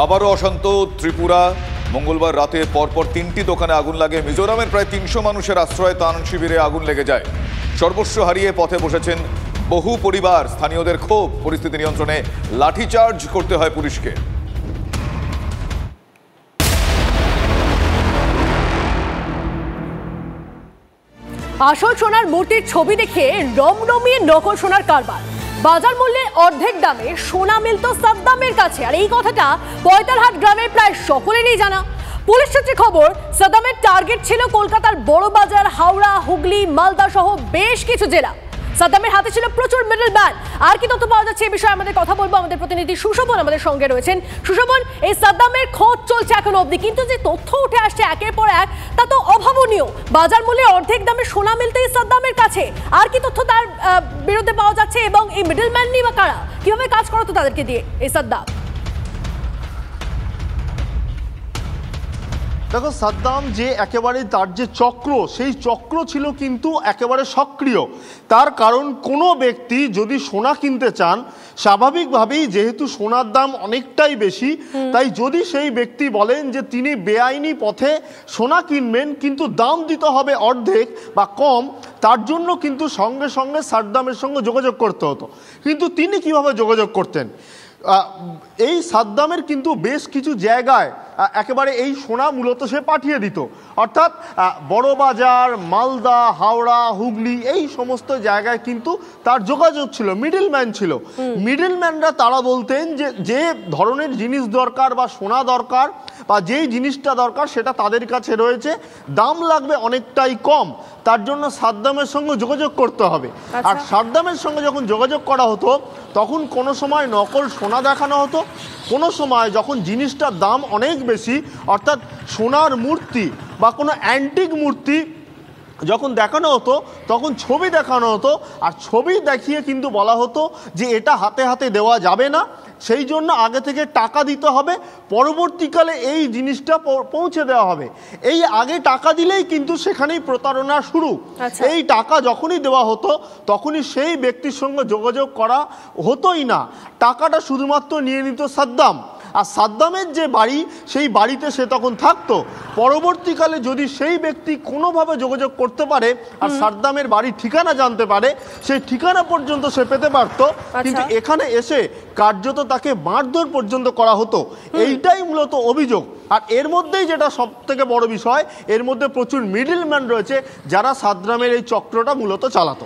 আবারও অশান্ত ত্রিপুরা। মঙ্গলবার রাতে পরপর 3টি দোকানে আগুন লাগে। মিজোরামের প্রায় 300 মানুষের আশ্রয় ত্রাণ শিবিরে আগুন লেগে যায়। সর্বস্ব হারিয়ে পথে বসেছেন বহু পরিবার। স্থানীয়দের ক্ষোভ, পরিস্থিতি নিয়ন্ত্রণে লাঠিচার্জ করতে হয় পুলিশকে। আসল সোনার মূর্তির ছবি দেখে রমরমিয়ে নকল সোনার কারবার। বাজার মূল্যে অর্ধেক দামে সোনা মিলত সাদ্দামের কাছে, আর এই কথাটা পয়তালহাট গ্রামের প্রায় সকলেরই জানা। পুলিশ সূত্রে খবর, সাদ্দামের টার্গেট ছিল কলকাতার বড় বাজার, হাওড়া, হুগলি, মালদা সহ বেশ কিছু জেলা। সাদ্দামের হাতে ছিল প্রচুর মিডল ম্যান। আর কি তথ্য পাওয়া যাচ্ছে এই বিষয়ে আমাদের কথা বলবো, আমাদের প্রতিনিধি সুশোভন আমাদের সঙ্গে রয়েছেন। সুশোভন, এই সাদ্দামের খোঁজ চলছে এখনো অবধি, কিন্তু যে তথ্য উঠে আসছে একের পর এক তা তো অভাবনীয়। বাজার মূল্যে অর্ধেক দামে সোনা মিলতে এই সাদ্দামের কাছে, আর কি তথ্য তার বিরুদ্ধে পাওয়া যাচ্ছে এবং এই মিডল ম্যান নিয়ে বা কারা কিভাবে কাজ করাতো তাদেরকে দিয়ে এই সাদ্দাম? দেখো, সাদ্দাম যে একেবারে তার যে চক্র, সেই চক্র ছিল কিন্তু একেবারে সক্রিয়। তার কারণ, কোনো ব্যক্তি যদি সোনা কিনতে চান, স্বাভাবিকভাবেই যেহেতু সোনার দাম অনেকটাই বেশি, তাই যদি সেই ব্যক্তি বলেন যে তিনি বেআইনি পথে সোনা কিনবেন কিন্তু দাম দিতে হবে অর্ধেক বা কম, তার জন্য কিন্তু সঙ্গে সঙ্গে সাদ্দামের সঙ্গে যোগাযোগ করতে হতো। কিন্তু তিনি কিভাবে যোগাযোগ করতেন? এই সাদ্দামের কিন্তু বেশ কিছু জায়গায় একেবারে এই সোনা মূলত সে পাঠিয়ে দিত। অর্থাৎ বড় বাজার, মালদা, হাওড়া, হুগলি এই সমস্ত জায়গায় কিন্তু তার যোগাযোগ ছিল, মিডল ম্যান ছিল। মিডল ম্যানরা তারা বলতেন যে যে ধরনের জিনিস দরকার বা সোনা দরকার বা যেই জিনিসটা দরকার সেটা তাদের কাছে রয়েছে, দাম লাগবে অনেকটাই কম, তার জন্য সাদ্দামের সঙ্গে যোগাযোগ করতে হবে। আর সাদ্দামের সঙ্গে যখন যোগাযোগ করা হতো তখন কোনো সময় নকল সোনা দেখানো হতো, কোনো সময় যখন জিনিসটার দাম অনেক বেশি, অর্থাৎ সোনার মূর্তি বা কোনো অ্যান্টিক মূর্তি যখন দেখানো হতো তখন ছবি দেখানো হতো। আর ছবি দেখিয়ে কিন্তু বলা হতো যে এটা হাতে হাতে দেওয়া যাবে না, সেই জন্য আগে থেকে টাকা দিতে হবে, পরবর্তীকালে এই জিনিসটা পৌঁছে দেওয়া হবে। এই আগে টাকা দিলেই কিন্তু সেখানেই প্রতারণা শুরু। এই টাকা যখনই দেওয়া হতো তখনই সেই ব্যক্তির সঙ্গে যোগাযোগ করা হতোই না, টাকাটা শুধুমাত্র নিয়ে নিত সাদ্দাম। আর সাদ্দামের যে বাড়ি, সেই বাড়িতে সে তখন থাকতো। পরবর্তীকালে যদি সেই ব্যক্তি কোনোভাবে যোগাযোগ করতে পারে আর সাদ্দামের বাড়ির ঠিকানা জানতে পারে, সেই ঠিকানা পর্যন্ত সে পেতে পারত। কিন্তু এখানে এসে কার্যত তাকে মারধর পর্যন্ত করা হতো। এইটাই মূলত অভিযোগ। আর এর মধ্যেই যেটা সব থেকে বড় বিষয়, এর মধ্যে প্রচুর মিডল ম্যান রয়েছে যারা সাদ্দামের এই চক্রটা মূলত চালাতো।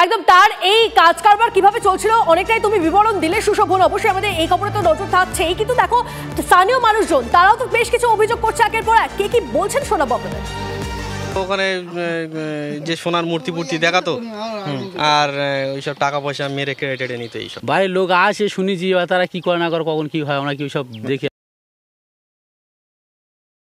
একদম, তার এই কাজ কারবার কিভাবে চলছিল অনেকটাই তুমি বিবরণ দিলে সুশোভন। অবশ্যই আমাদের এই খবরে তো নজর থাকছেই, কিন্তু দেখো স্থানীয় মানুষজন তারাও তো বেশ কিছু অভিযোগ করছে একের পর এক। কে কি বলছেন শোনাবো আপনাদের। ওখানে যে সোনার মূর্তি দেখাতো আর ওইসব টাকা পয়সা মেরে কেটে নিত। এইসব বাইরের লোক আসে, শুনেছি তারা কি করে না করে, কখন কি হয় আমরা কি সব দেখে